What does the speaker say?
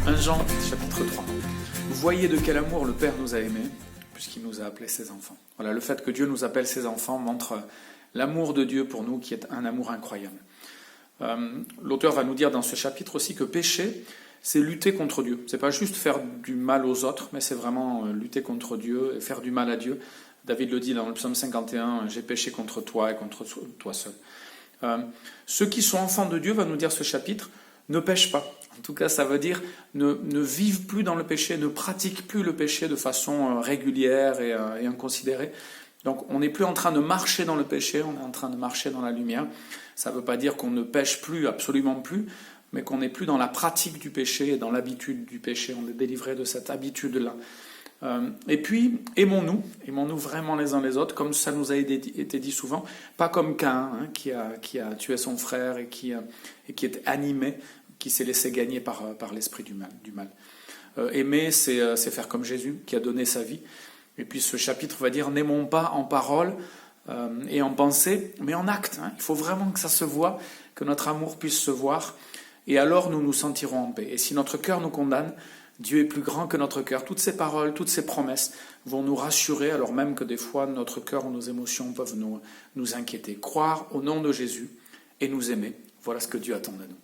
1 Jean, chapitre 3. Voyez de quel amour le Père nous a aimés, puisqu'il nous a appelés ses enfants. Voilà, le fait que Dieu nous appelle ses enfants montre l'amour de Dieu pour nous, qui est un amour incroyable. L'auteur va nous dire dans ce chapitre aussi que pécher, c'est lutter contre Dieu. C'est pas juste faire du mal aux autres, mais c'est vraiment lutter contre Dieu et faire du mal à Dieu. David le dit dans le psaume 51, « J'ai péché contre toi et contre toi seul ». Ceux qui sont enfants de Dieu, va nous dire ce chapitre, ne pêchent pas. En tout cas, ça veut dire ne vivent plus dans le péché, ne pratiquent plus le péché de façon régulière et inconsidérée. Donc, on n'est plus en train de marcher dans le péché, on est en train de marcher dans la lumière. Ça ne veut pas dire qu'on ne pêche plus, absolument plus, mais qu'on n'est plus dans la pratique du péché et dans l'habitude du péché. On est délivré de cette habitude-là. Et puis, aimons-nous vraiment les uns les autres, comme ça nous a été dit souvent, pas comme Caïn, qui a tué son frère et qui est animé, qui s'est laissé gagner par l'esprit du mal. Aimer, c'est faire comme Jésus, qui a donné sa vie. Et puis ce chapitre va dire, n'aimons pas en parole et en pensée, mais en acte. Il faut vraiment que ça se voie, que notre amour puisse se voir, et alors nous nous sentirons en paix. Et si notre cœur nous condamne, Dieu est plus grand que notre cœur. Toutes ces paroles, toutes ces promesses vont nous rassurer, alors même que des fois notre cœur ou nos émotions peuvent nous inquiéter. Croire au nom de Jésus et nous aimer, voilà ce que Dieu attend de nous.